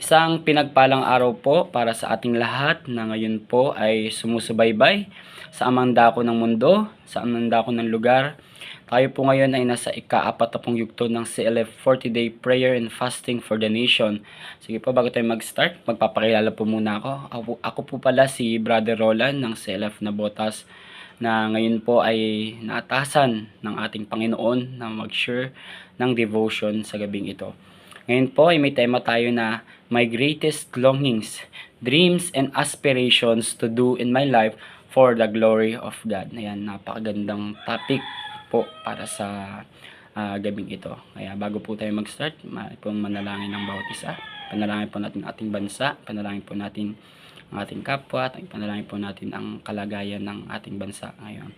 Isang pinagpalang araw po para sa ating lahat na ngayon po ay sumusubaybay sa amang dako ng mundo, sa amang dako ng lugar. Tayo po ngayon ay nasa ika-40 yugto ng CLF 40-day prayer and fasting for the nation. Sige po, bago tayo mag-start, magpapakilala po muna ako. Ako po pala si Brother Roland ng CLF Nabotas na ngayon po ay naatasan ng ating Panginoon na mag-share ng devotion sa gabing ito. Ngayon po ay may tema tayo na My Greatest Longings, Dreams and Aspirations to Do in My Life for the Glory of God. Ayan, napakagandang topic po para sa gabing ito. Kaya bago po tayo mag-start, pong manalangin ng bawat isa. Panalangin po natin ating bansa, panalangin po natin ang ating kapwa, at panalangin po natin ang kalagayan ng ating bansa ngayon.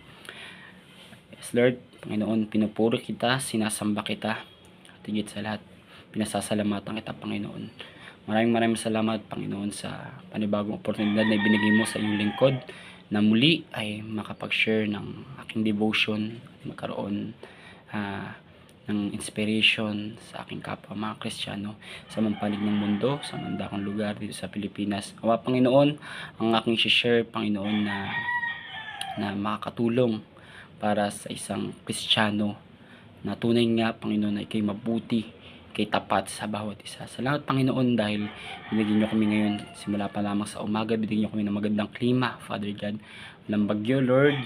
Yes, Lord, Panginoon, pinupuri kita, sinasamba kita, at higit sa lahat, pinasasalamatan kita, Panginoon. Maraming salamat, Panginoon, sa panibagong oportunidad na ibinigay mo sa iyong lingkod na muli ay makapag-share ng aking devotion at magkaroon ng inspiration sa aking kapwa mga Kristiyano sa mampanig ng mundo, sa mandakong lugar dito sa Pilipinas. Awa, Panginoon, ang aking share, Panginoon, na makakatulong para sa isang Kristiyano na tunay nga, Panginoon, ay kay mabuti, kay tapat sa bawat isa. Salamat, Panginoon, dahil binigyan niyo kami ngayon, simula pa lamang sa umaga, binigyan niyo kami ng magandang klima, Father God. Walang bagyo, Lord,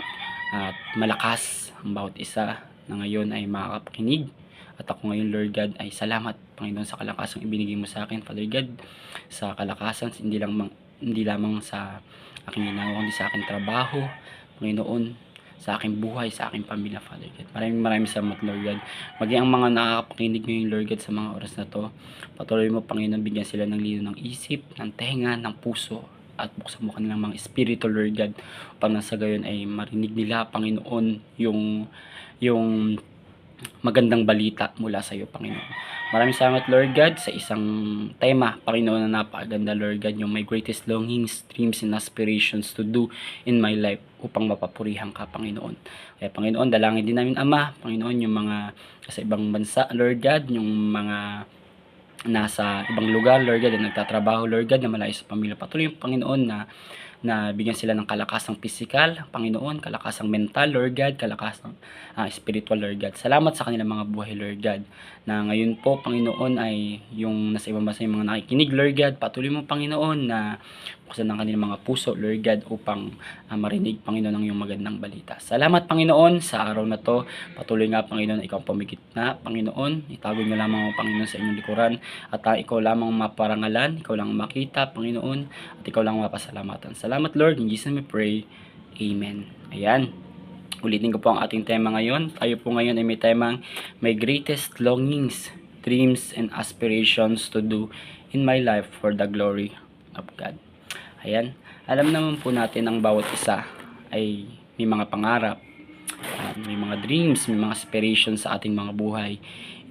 at malakas ang bawat isa na ngayon ay makakapakinig. At ako ngayon, Lord God, ay salamat, Panginoon, sa kalakasang ibinigay mo sa akin, Father God, sa kalakasan, hindi lamang sa aking ginagawa, kundi sa aking trabaho, Panginoon, sa aking buhay, sa aking pamilya, Father God. Maraming salamat, Lord God. Maging ang mga nakakapakinig ngayon, Lord God, sa mga oras na to, patuloy mo, Panginoon, bigyan sila ng lino ng isip, ng tenga, ng puso, at buksan mo kanilang mga espiritu, Lord God, upang nasa gayon ay marinig nila, Panginoon, yung magandang balita mula sa iyo, Panginoon. Maraming salamat, Lord God, sa isang tema, Panginoon, na napakaganda, Lord God, yung my greatest longings, dreams, and aspirations to do in my life upang mapapurihan ka, Panginoon. Kaya, Panginoon, dalangin din namin, Ama, Panginoon, yung mga sa ibang bansa, Lord God, yung mga nasa ibang lugar, Lord God, na nagtatrabaho, Lord God, na malayo sa pamilya. Patuloy yung Panginoon na bigyan sila ng kalakasang pisikal, Panginoon, kalakasang mental, Lord God, kalakasang spiritual, Lord God. Salamat sa kanilang mga buhay, Lord God, na ngayon po, Panginoon, ay yung nasa ibang bansa yung mga nakikinig, Lord God, patuloy mo, Panginoon, na buksan ng kanilang mga puso, Lord God, upang marinig, Panginoon, ang iyong magandang balita. Salamat, Panginoon, sa araw na to. Patuloy nga, Panginoon, ikaw pumikit na, Panginoon. Itago niyo lamang, Panginoon, sa inyong likuran, at ikaw lamang maparangalan, ikaw lang makita, Panginoon, at ikaw lang mapasalamatan. Salamat, Lord. In Jesus name we pray. Amen. Ayan. Ulitin ko po ang ating tema ngayon. Tayo po ngayon ay may temang My Greatest Longings, Dreams, and Aspirations to Do in My Life for the Glory of God. Ayan. Alam naman po natin ang bawat isa ay may mga pangarap, may mga dreams, may mga aspirations sa ating mga buhay.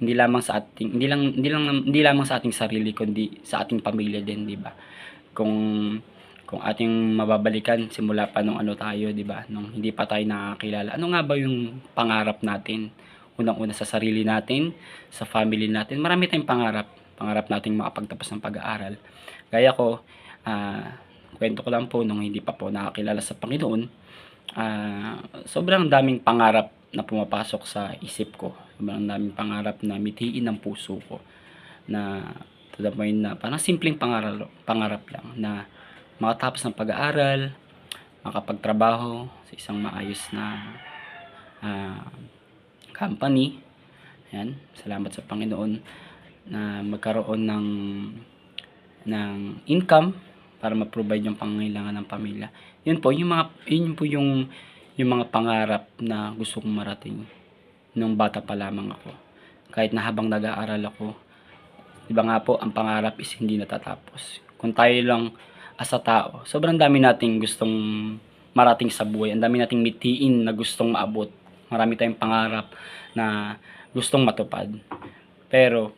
Hindi lamang sa ating sarili, kundi sa ating pamilya din, di ba? Kung ating mababalikan simula pa nung tayo, 'di ba? Nung hindi pa tayo nakakilala. Ano nga ba yung pangarap natin? Unang-una sa sarili natin, sa family natin. Marami tayong pangarap. Pangarap nating makapagtapos ng pag-aaral. Gaya ko, kwento ko lang po nung hindi pa po nakakilala sa Panginoon, sobrang daming pangarap na pumapasok sa isip ko. Sobrang daming pangarap na mitiin ng puso ko. Na to the point na parang simpleng pangarap lang na makatapos ng pag-aaral, makapagtrabaho sa isang maayos na company. Ayan, salamat sa Panginoon na magkaroon ng income para ma-provide yung pangangailangan ng pamilya. Yun po yung mga pangarap na gusto kong marating nung bata pa lamang ako. Kahit na habang nag-aaral ako, diba nga po, ang pangarap is hindi natatapos. Kung tayo lang as a tao, sobrang dami nating gustong marating sa buhay. Ang dami nating mitiin na gustong maabot. Marami tayong pangarap na gustong matupad. Pero,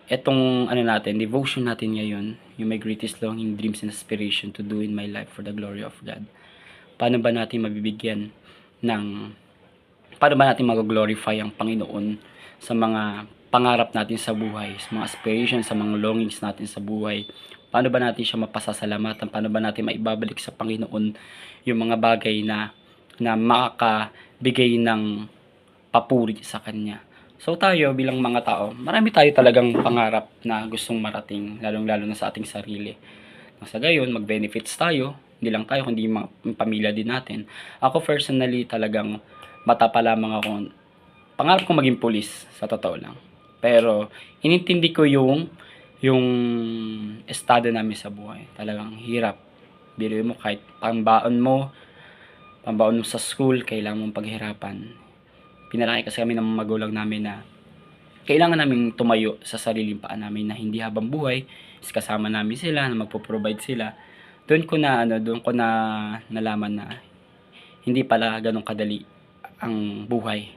etong devotion natin ngayon, yung my greatest longing, dreams, and aspiration to do in my life for the glory of God. Paano ba natin mag-glorify ang Panginoon sa mga pangarap natin sa buhay, sa mga aspirations, sa mga longings natin sa buhay. Paano ba natin siya mapasasalamatan? Paano ba natin maibabalik sa Panginoon yung mga bagay na makakabigay ng papuri sa Kanya. So tayo bilang mga tao, marami tayo talagang pangarap na gustong marating, lalong-lalo na sa ating sarili. Nang sa gayon, mag-benefits tayo, hindi lang tayo, kundi yung pamilya din natin. Ako personally talagang bata pa lamang ako, pangarap ko maging pulis, sa totoo lang. Pero inintindi ko yung estado namin sa buhay. Talagang hirap. Biruin mo kahit pambaon mo sa school, kailangan mong paghirapan. Pinalaki kasi kami ng mga magulang namin na kailangan namin tumayo sa sariling paa namin, na hindi habang buhay is kasama namin sila, na magpo-provide sila. Doon ko na nalaman na hindi pala ganun kadali ang buhay.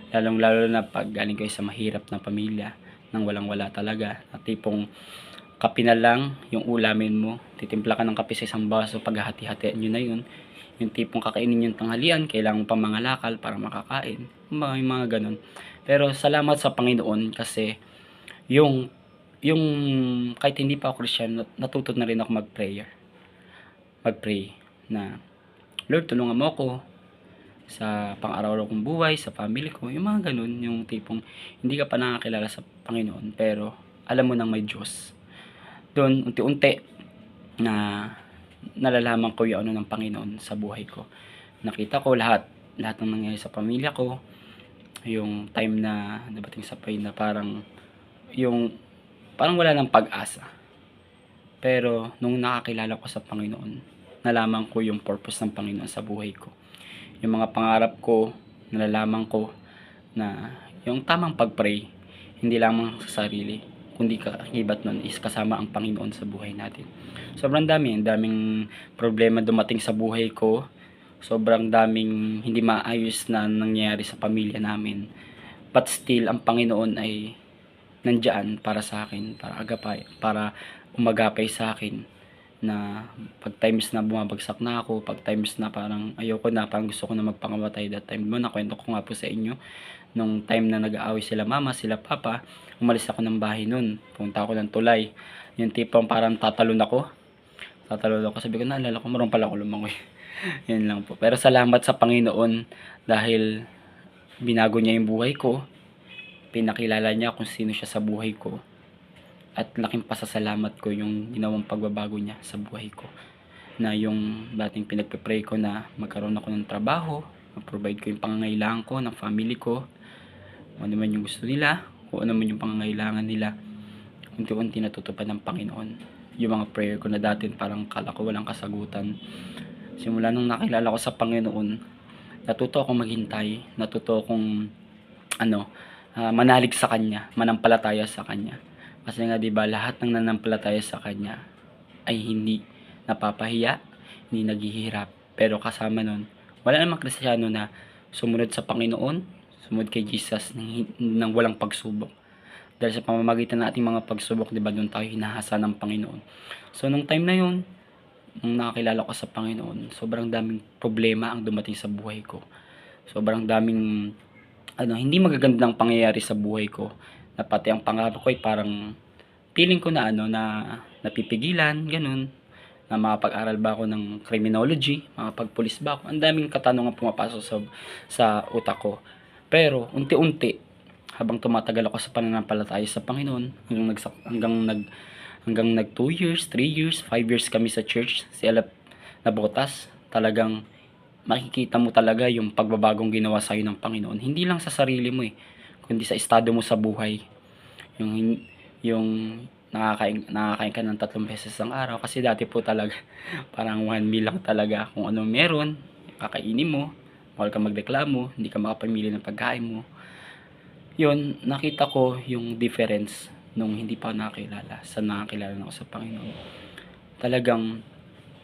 Lalong-lalo na pag galing kayo sa mahirap na pamilya, nang walang-wala talaga. At tipong kape na lang yung ulamin mo, titimpla ka ng kape sa isang baso, paghahati-hatian nyo na yun. Yung tipong kakainin yung tanghalian, kailangan mo pa mga lakal para makakain. May mga ganun. Pero salamat sa Panginoon kasi yung kahit hindi pa ako Christian, natuto na rin ako mag-pray na Lord, tulungan mo ako sa pang-araw-araw kong buhay, sa family ko, yung mga ganun, yung tipong hindi ka pa nakakilala sa Panginoon pero alam mo nang may Diyos. Doon unti-unti na nalalaman ko yung ano ng Panginoon sa buhay ko. Nakita ko lahat ng nangyayari sa pamilya ko, yung time na dating sa point na parang wala ng pag-asa. Pero nung nakakilala ko sa Panginoon, nalaman ko yung purpose ng Panginoon sa buhay ko. Yung mga pangarap ko, nalalaman ko na yung tamang pag-pray, hindi lamang sa sarili, kundi kaakibat nun is kasama ang Panginoon sa buhay natin. Sobrang daming problema dumating sa buhay ko. Sobrang daming hindi maayos na nangyayari sa pamilya namin. But still, ang Panginoon ay nandiyan para sa akin, para umagapay sa akin, na pag times na bumabagsak na ako, pag times na parang ayoko na, parang gusto ko na magpakamatay, that time mo, nakwento ko nga po sa inyo, nung time na nag-aaway sila mama, sila papa, umalis ako ng bahay nun, punta ako ng tulay, yung tipong parang tatalon ako, sabi ko, naalala ko, marunong pala ako lumangoy. Yan lang po. Pero salamat sa Panginoon dahil binago niya yung buhay ko, pinakilala niya kung sino siya sa buhay ko, at laking pasasalamat ko yung ginawang pagbabago niya sa buhay ko, na yung dating pinagpe-pray ko na magkaroon ako ng trabaho, mag-provide ko yung pangangailangan ko ng family ko, kung ano man yung gusto nila, kung ano man yung pangangailangan nila, unti-unti natutupad ng Panginoon yung mga prayer ko na dati parang kala ko walang kasagutan. Simula nung nakilala ko sa Panginoon, natuto akong maghintay, natuto akong manalig sa Kanya, manampalataya sa Kanya. Kasi nga 'di ba, lahat ng nanampalataya sa Kanya ay hindi napapahiya, hindi naghihirap. Pero kasama nun, wala namang Kristiyano na sumunod sa Panginoon, sumunod kay Jesus nang walang pagsubok. Dahil sa pamamagitan ng ating mga pagsubok, 'di ba, doon tayo hinahasa ng Panginoon. So nung time na 'yun, nung nakakilala ko sa Panginoon, sobrang daming problema ang dumating sa buhay ko. Sobrang daming hindi magagandang pangyayari sa buhay ko, na pati ang pangarap ko ay parang feeling ko na napipigilan, ganun, na makapag-aral ba ako ng criminology, makapag-pulis ba ako. Ang daming katanungan pumapasok sa utak ko. Pero unti-unti, habang tumatagal ako sa pananampalataya sa Panginoon, hanggang nag 2 years, 3 years, 5 years kami sa church, si Elap Nabotas, talagang makikita mo talaga yung pagbabagong ginawa sa'yo ng Panginoon. Hindi lang sa sarili mo kundi sa estado mo sa buhay. Yung nakakain ka ng 3 beses ang araw, kasi dati po talaga parang 1 meal lang talaga, kung anong meron kakainin mo, bawal ka magreklamo, hindi ka makapamili ng pagkain mo. Yun, nakita ko yung difference nung hindi pa nakakilala sa nakakilala na ako sa Panginoon. Talagang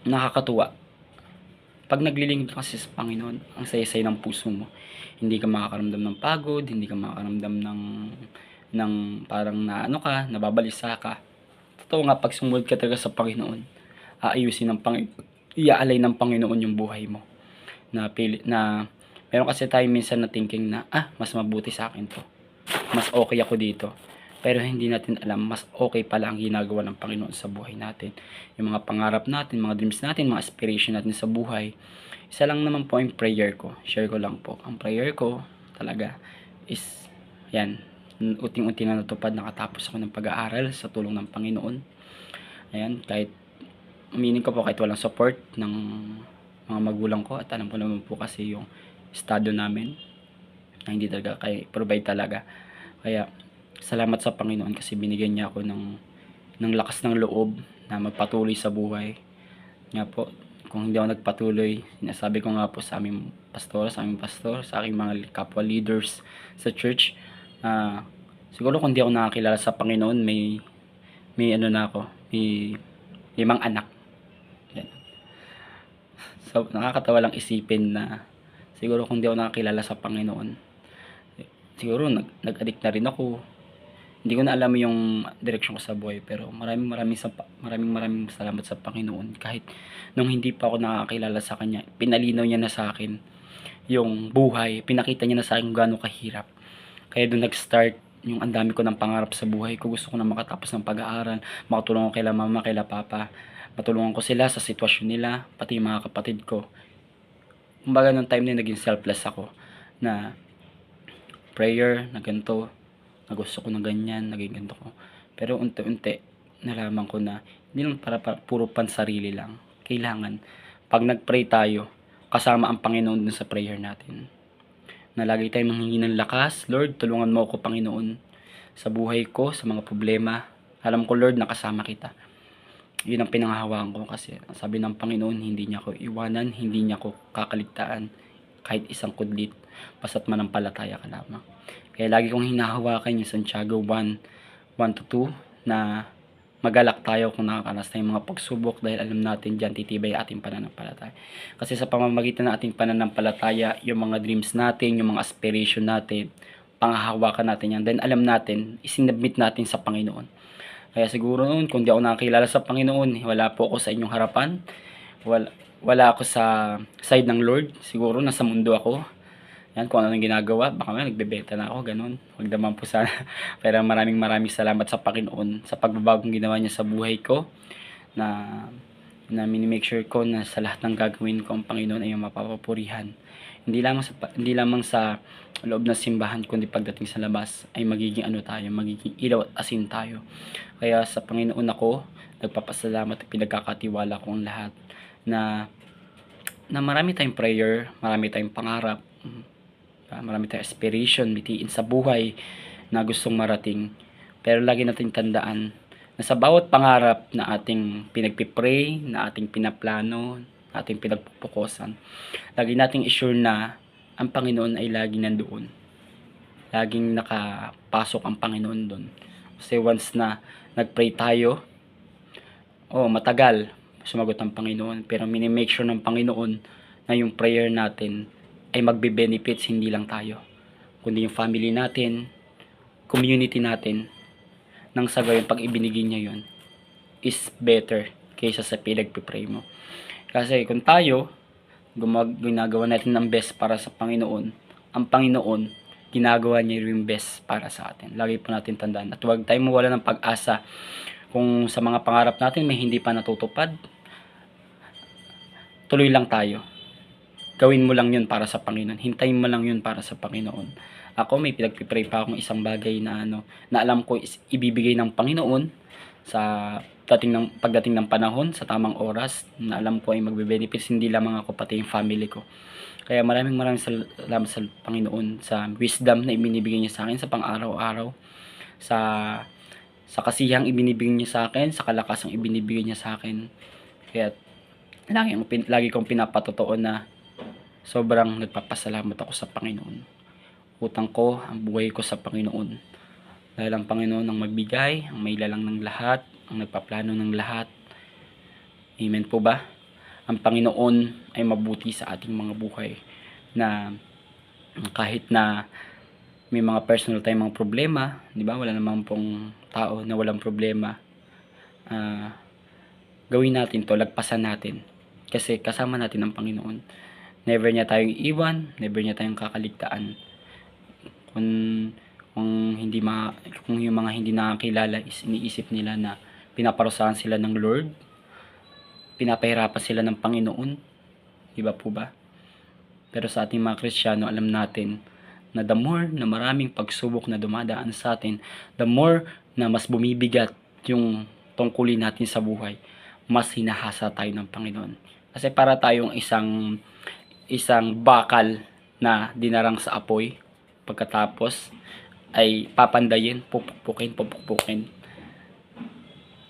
nakakatuwa. Pag naglilingkod kasi sa Panginoon, ang saya-saya ng puso mo. Hindi ka makakaramdam ng pagod, hindi ka makakaramdam ng parang nababalisa ka. Totoo nga, pag sumunod ka talaga sa Panginoon, iaalay ng Panginoon yung buhay mo. Na meron kasi tayo minsan na thinking na, mas mabuti sa akin to. mas okay ako dito. Pero hindi natin alam, mas okay pala ang ginagawa ng Panginoon sa buhay natin. Yung mga pangarap natin, mga dreams natin, mga aspiration natin sa buhay. Isa lang naman po yung prayer ko. Share ko lang po. Ang prayer ko talaga is, yan, unti-unti na natupad, nakatapos ako ng pag-aaral sa tulong ng Panginoon. Ayan, kahit aminin ko po, kahit walang support ng mga magulang ko, at alam ko naman po kasi yung estado namin na hindi talaga kaya provide talaga. Kaya salamat sa Panginoon kasi binigyan niya ako ng lakas ng loob na magpatuloy sa buhay. Nga po, kung hindi ako nagpatuloy, sinasabi ko nga po sa aming pastor, sa aking mga kapwa leaders sa church, siguro kung hindi ako nakakilala sa Panginoon, may ano na ako, may 5 anak. Yan. So, nakakatawa lang isipin na siguro kung hindi ako nakakilala sa Panginoon, siguro nag-addict na rin ako. Hindi ko na alam yung direksyon ko sa buhay, pero maraming salamat sa Panginoon. Kahit nung hindi pa ako nakakilala sa Kanya, pinalinaw niya na sa akin yung buhay, pinakita niya na sa akin kung gaano kahirap. Kaya doon nag-start yung ang dami ko ng pangarap sa buhay ko. Gusto ko na makatapos ng pag-aaral, makatulong ko kay mama, kay papa, matulungan ko sila sa sitwasyon nila, pati yung mga kapatid ko. Kumbaga nung time na naging selfless ako, na prayer, na ganito, na gusto ko na ganyan, naging ganito ko. Pero unti-unti, nalaman ko na hindi lang para puro pansarili lang. Kailangan, pag nag-pray tayo, kasama ang Panginoon dun sa prayer natin. Na lagi tayong manghingi ng lakas. Lord, tulungan mo ako, Panginoon, sa buhay ko, sa mga problema. Alam ko, Lord, nakasama kita. Yun ang pinanghahawaan ko kasi sabi ng Panginoon, hindi niya ako iwanan, hindi niya ako kakaligtaan kahit isang kudlit, basta't manampalataya ka lamang. Kaya lagi kong hinahawakan yung Santiago 1:1-2 na magalak tayo kung nakakaranas tayong mga pagsubok dahil alam natin dyan titibay ating pananampalataya. Kasi sa pamamagitan ng ating pananampalataya, yung mga dreams natin, yung mga aspiration natin, panghahawakan natin yan. Then alam natin, isinabmit natin sa Panginoon. Kaya siguro noon, kung di ako nakakilala sa Panginoon, wala po ako sa inyong harapan, wala ako sa side ng Lord, siguro nasa mundo ako. Yan, kung ano ginagawa, baka may nagbebenta na ako, ganun. Huwag naman po sana. Pero maraming salamat sa Panginoon sa pagbabagong ginawa niya sa buhay ko, na minimake sure ko na sa lahat ng gagawin ko ang Panginoon ay mapapapurihan. Hindi lamang sa loob ng simbahan, kundi pagdating sa labas ay magiging magiging ilaw at asin tayo. Kaya sa Panginoon ako nagpapasalamat at pinagkakatiwala ko ang lahat na marami tayong prayer, marami tayong pangarap, marami tayong aspiration, mitiin sa buhay na gustong marating. Pero lagi natin tandaan na sa bawat pangarap na ating pinagpipray, na ating pinaplano, na ating pinagpupukusan, lagi nating assure na ang Panginoon ay laging nandoon. Laging nakapasok ang Panginoon doon. Kasi once na nagpray tayo, matagal sumagot ang Panginoon. Pero minimake sure ng Panginoon na yung prayer natin ay magbe-benefits, hindi lang tayo, kundi yung family natin, community natin. Nang sa gayon, pag ibinigay niya yun, is better kaysa sa pinagpipray mo. Kasi kung tayo, ginagawa natin ng best para sa Panginoon, ang Panginoon, ginagawa niya yung best para sa atin. Lagi po natin tandaan. At huwag tayo mawala ng pag-asa kung sa mga pangarap natin may hindi pa natutupad. Tuloy lang tayo. Gawin mo lang yun para sa Panginoon. Hintayin mo lang yun para sa Panginoon. Ako may pinagpipray pa akong isang bagay na na alam ko is ibibigay ng Panginoon sa pagdating ng panahon, sa tamang oras, na alam ko ay magbe-benefits hindi lamang ako pati yung family ko. Kaya maraming salamat sa Panginoon sa wisdom na ibinibigay niya sa akin sa pang-araw-araw, sa kasiyang ibinibigay niya sa akin, sa kalakasang ibinibigay niya sa akin. Kaya lagi kong pinapatotoo na sobrang nagpapasalamat ako sa Panginoon. Utang ko ang buhay ko sa Panginoon. Dahil ang Panginoon ang magbigay, ang may lalang ng lahat, ang nagpaplano ng lahat. Amen po ba? Ang Panginoon ay mabuti sa ating mga buhay, na kahit na may mga personal tayong mga problema, di ba? Wala namang pong tao na walang problema. Gawin natin to, lagpasan natin. Kasi kasama natin ang Panginoon. Never niya tayong iwan, never niya tayong kakaligtaan. Kung Kung yung mga hindi nakakilala is iniisip nila na pinaparusahan sila ng Lord, pinapahirapan sila ng Panginoon, di ba po ba? Pero sa ating mga Kristiyano, alam natin na the more na maraming pagsubok na dumadaan sa atin, the more na mas bumibigat yung tungkulin natin sa buhay, mas hinahasa tayo ng Panginoon. Kasi para tayong isang bakal na dinarang sa apoy, pagkatapos ay papandayin, pupukpukin.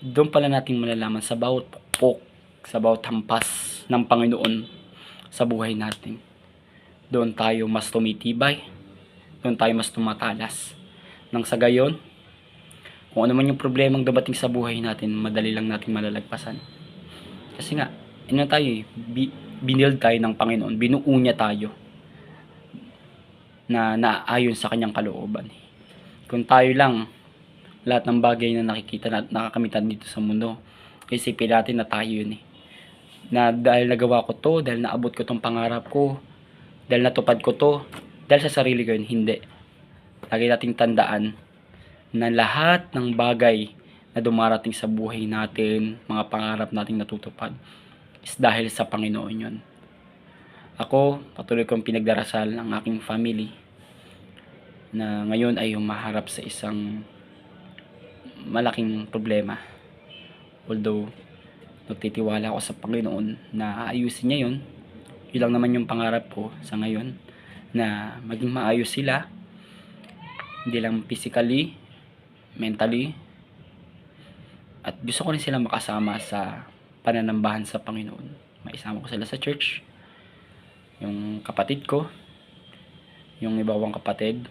Doon pala natin malalaman sa bawat pukpok, sa bawat hampas ng Panginoon sa buhay natin. Doon tayo mas tumitibay, doon tayo mas tumatalas. Nang sa gayon, kung ano man yung problemang dumating sa buhay natin, madali lang natin malalagpasan. Kasi nga, binild tayo ng Panginoon, binuo niya tayo na naayon sa kanyang kalooban. Kung tayo lang, lahat ng bagay na nakikita na nakakamitan dito sa mundo, isipin natin na tayo yun na dahil nagawa ko to, dahil naabot ko tong pangarap ko, dahil natupad ko to, dahil sa sarili ko yun, hindi. Lagi nating tandaan na lahat ng bagay na dumarating sa buhay natin, mga pangarap nating natutupad, is dahil sa Panginoon yun. Ako, patuloy kong pinagdarasal ang aking family na ngayon ay humaharap sa isang malaking problema. Although, nagtitiwala ako sa Panginoon na aayusin niya yun. Yun lang naman yung pangarap ko sa ngayon, na maging maayos sila, hindi lang physically, mentally, at gusto ko rin sila makasama sa pananambahan sa Panginoon. Maisama ko sila sa church, yung kapatid ko, yung iba kong kapatid,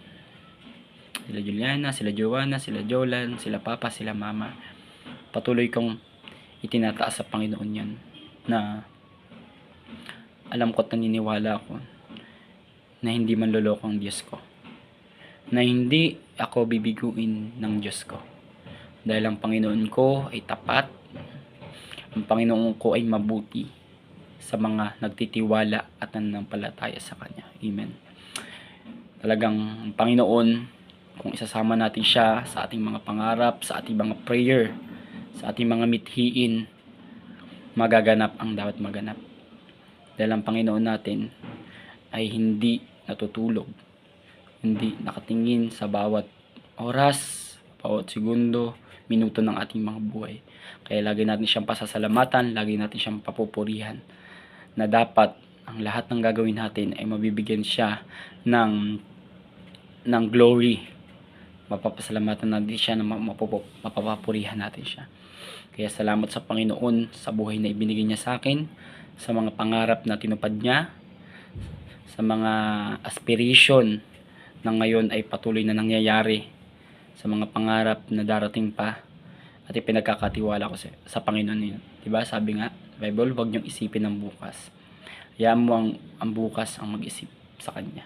sila Juliana, sila Joanna, sila Jolan, sila Papa, sila Mama. Patuloy kong itinataas sa Panginoon yan, na alam ko at naniniwala ako na hindi manloloko ang Diyos ko, na hindi ako bibiguin ng Diyos ko, dahil ang Panginoon ko ay tapat, ang Panginoon ko ay mabuti sa mga nagtitiwala at nananampalataya sa Kanya. Amen. Talagang ang Panginoon, kung isasama natin siya sa ating mga pangarap, sa ating mga prayer, sa ating mga mithiin, magaganap ang dapat maganap. Dahil ang Panginoon natin ay hindi natutulog, hindi nakatingin sa bawat oras, bawat segundo, minuto ng ating mga buhay. Kaya lagi natin siyang pasasalamatan, lagi natin siyang papupurihan, na dapat ang lahat ng gagawin natin ay mabibigyan siya ng glory. Mapapasalamatan natin siya, na mapapapurihan natin siya. Kaya salamat sa Panginoon sa buhay na ibinigay niya sa akin, sa mga pangarap na tinupad niya, sa mga aspiration na ngayon ay patuloy na nangyayari, sa mga pangarap na darating pa, at ipinagkakatiwala ko sa Panginoon niyo. Diba? Sabi nga, Bible, huwag niyong isipin ang bukas. Hayaan mo ang bukas ang mag-isip sa Kanya.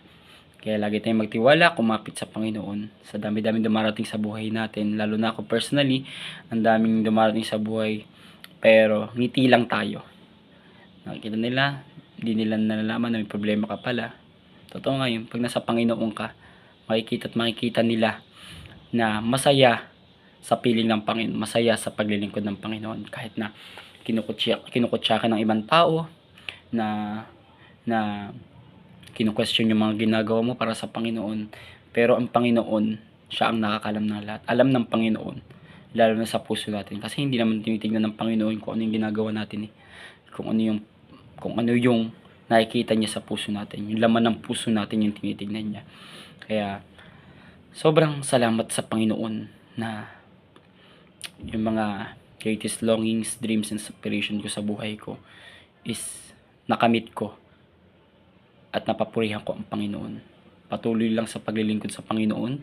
Kaya lagi tayong magtiwala, kumapit sa Panginoon. Sa dami-daming dumarating sa buhay natin, lalo na ako personally, ang daming dumarating sa buhay, pero ngiti lang tayo. Nakikita nila, hindi nila nalalaman na may problema ka pala. Totoo nga yun, pag nasa Panginoon ka, makikita nila na masaya sa piling ng Panginoon, masaya sa paglilingkod ng Panginoon, kahit na kinukutya ka ng ibang tao, na kinu-question yung mga ginagawa mo para sa Panginoon. Pero ang Panginoon, siya ang nakakalam ng lahat. Alam ng Panginoon, lalo na sa puso natin. Kasi hindi naman tinitignan ng Panginoon kung ano yung ginagawa natin. Kung ano yung nakikita niya sa puso natin. Yung laman ng puso natin yung tinitignan niya. Kaya, sobrang salamat sa Panginoon na yung mga greatest longings, dreams, and aspiration ko sa buhay ko is nakamit ko at napapurihan ko ang Panginoon. Patuloy lang sa paglilingkod sa Panginoon,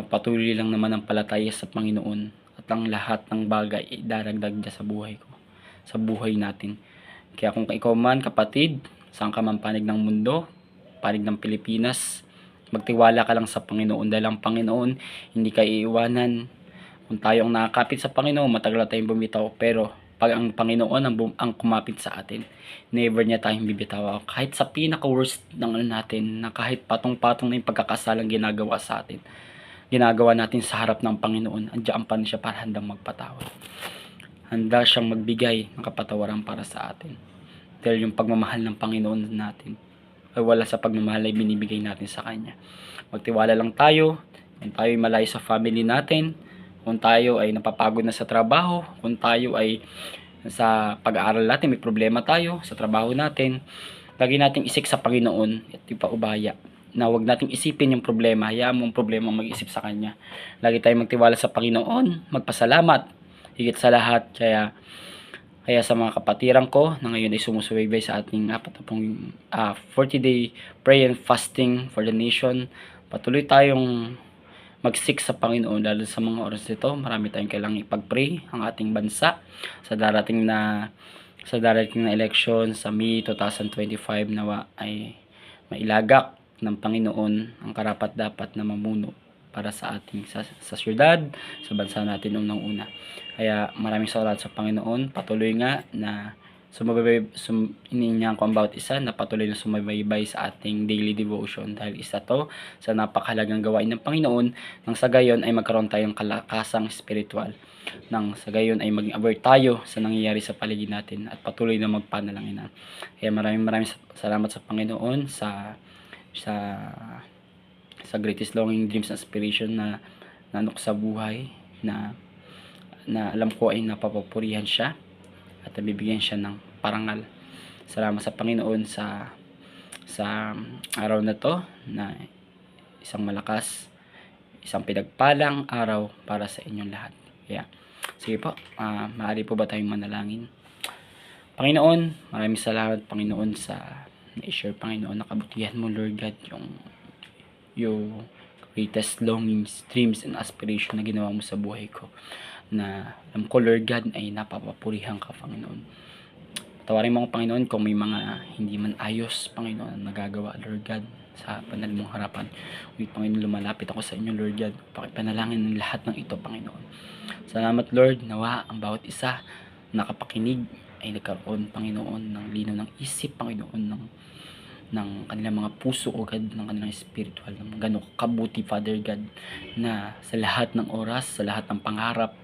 patuloy lang naman ang palataya sa Panginoon, at ang lahat ng bagay idaragdag niya sa buhay ko, sa buhay natin. Kaya kung ikaw man, kapatid, saan ka man panig ng mundo, panig ng Pilipinas, magtiwala ka lang sa Panginoon, dahil ang Panginoon hindi ka iiwanan. Kung tayo ang nakakapit sa Panginoon, matagal tayong bumitaw, pero pag ang Panginoon ang kumapit sa atin, never niya tayong bibitaw. Kahit sa pinaka-worst ng natin, na kahit patong-patong na yung pagkakasalang ginagawa sa atin, ginagawa natin sa harap ng Panginoon, andiyan pa rin siya para handang magpatawad. Handa siyang magbigay ng kapatawaran para sa atin. Dahil yung pagmamahal ng Panginoon natin ay wala sa pagmamahal ay binibigay natin sa Kanya. Magtiwala lang tayo, kung tayo ay malayo sa family natin, kung tayo ay napapagod na sa trabaho, kung tayo ay sa pag-aaral natin, may problema tayo sa trabaho natin, lagi nating isik sa Panginoon at ipaubaya na huwag nating isipin yung problema, hayaan mo ang problema mag-isip sa Kanya. Lagi tayong magtiwala sa Panginoon, magpasalamat, higit sa lahat. Kaya sa mga kapatiran ko na ngayon ay sumusubaybay sa ating 40-day prayer and fasting for the nation, patuloy tayong mag-seek sa Panginoon lalo sa mga oras nito. Marami tayong kailangang ipag-pray ang ating bansa sa darating na election sa May 2025, nawa ay mailagak ng Panginoon ang karapat-dapat na mamuno para sa ating sa syudad, sa bansa natin unang-una. Kaya maraming salamat sa Panginoon. Patuloy nga na iniinyahan ko ang bawat isa na patuloy na sumabaybay sa ating daily devotion, dahil isa to sa napakahalagang gawain ng Panginoon, nang sa gayon ay magkaroon tayong kalakasang spiritual, nang sa gayon ay maging aware tayo sa nangyayari sa paligid natin at patuloy na magpanalangin. Kaya maraming salamat sa Panginoon sa greatest longing, dreams, aspiration na nanok sa buhay, na alam ko ay napapupurihan siya at nabibigyan siya ng parangal. Salamat sa Panginoon sa araw na to, na isang malakas, isang pinagpalang araw para sa inyong lahat. Kaya sige po, maaari po ba tayong manalangin? Panginoon, maraming salamat Panginoon sa na-share, Panginoon, na kabutihan mo, Lord God, yung greatest longings, dreams, and aspiration na ginawa mo sa buhay ko, na alam ko, Lord God, ay napapapurihan ka, Panginoon. Patawarin mo ako, Panginoon, kung may mga hindi man ayos, Panginoon, ang nagagawa, Lord God, sa banal mong harapan. Ngunit, Panginoon, lumalapit ako sa inyo, Lord God, pakipanalangin ng lahat ng ito, Panginoon. Salamat, Lord, nawa ang bawat isa nakapakinig ay nagkaroon, Panginoon, ng linaw ng isip, Panginoon, ng kanilang mga puso, o God, ng kanilang spiritual, ng gano'ng kabuti, Father God, na sa lahat ng oras, sa lahat ng pangarap,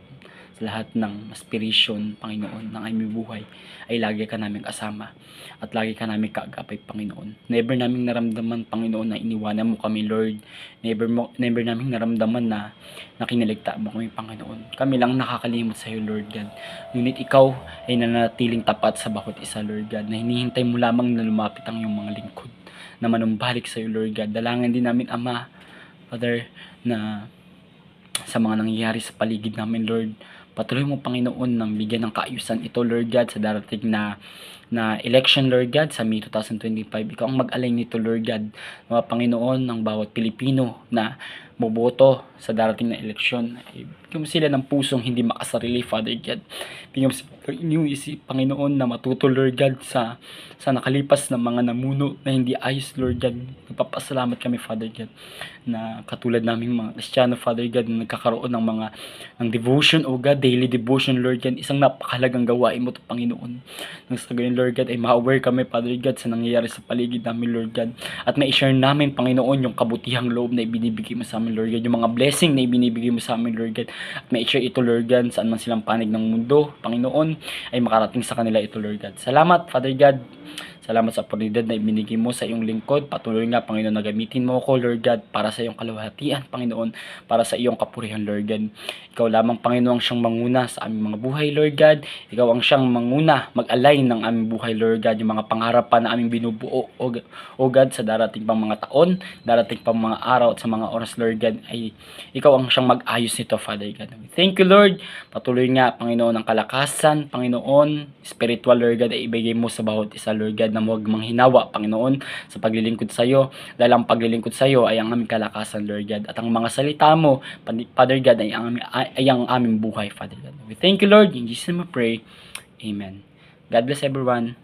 sa lahat ng aspiration, Panginoon, ng aming buhay, ay lagi ka namin kasama at lagi ka namin kaagapay, Panginoon. Never naming naramdaman, Panginoon, na iniwanan mo kami, Lord. Never naming naramdaman na kiniligtaan mo kami, Panginoon. Kami lang nakakalimot sa iyo, Lord God. Ngunit ikaw ay nanatiling tapat sa bawat isa, Lord God, na hinihintay mo lamang na lumapit ang iyong mga lingkod na manumbalik sa iyo, Lord God. Dalangin din namin, Ama, Father, na sa mga nangyayari sa paligid namin, Lord, patuloy mo, Panginoon, nang bigyan ng kaayusan ito, Lord God, sa darating na election, Lord God, sa May 2025. Ikaw ang mag-align nito, Lord God. Mga Panginoon, ng bawat Pilipino na boboto sa darating na eleksyon, bigyan mo sila ng pusong hindi makasarili, Father God. Bigyan mo sila inyong isip, Panginoon, na matuto, Lord God, sa nakalipas na mga namuno na hindi ayos, Lord God. Nagpapasalamat kami, Father God, na katulad naming mga Kristiyano, Father God, na nagkakaroon ng devotion, O God, daily devotion, Lord God. Isang napakahalagang gawain mo ito, Panginoon. Nang sa ganyan, Lord God, ay ma-aware kami, Father God, sa nangyayari sa paligid namin, Lord God. At ma-share namin, Panginoon, yung kabutihang loob na ibinibigay mo sa amin, Lord God. Yung mga blessing na ibinibigay mo sa amin, Lord God. At ma-share ito, Lord God, saan man silang panig ng mundo, Panginoon, ay makarating sa kanila ito, Lord God. Salamat, Father God. Salamat sa oportunidad na ibinigay mo sa iyong lingkod. Patuloy nga, Panginoon, na gamitin mo ako, Lord God, para sa iyong kaluwalhatian, Panginoon, para sa iyong kapurihan, Lord God. Ikaw lamang, Panginoon, ang siyang manguna sa aming mga buhay, Lord God. Ikaw ang siyang manguna, mag-align ng aming buhay, Lord God. Yung mga pangarap pa na aming binubuo, O God, sa darating pang mga taon, darating pang mga araw at sa mga oras, Lord God, ay ikaw ang siyang mag-ayos nito, Father God. Thank you, Lord. Patuloy nga, Panginoon, ang kalakasan, Panginoon, spiritual, Lord God, ay ibigay mo sa bawat isa, Lord God, na huwag manghinawa, Panginoon, sa paglilingkod sa iyo, dahil ang paglilingkod sa iyo ay ang aming kalakasan, Lord God, at ang mga salita mo, Father God, ay ang aming buhay, Father God. We thank you, Lord. In Jesus' name we pray. Amen. God bless everyone.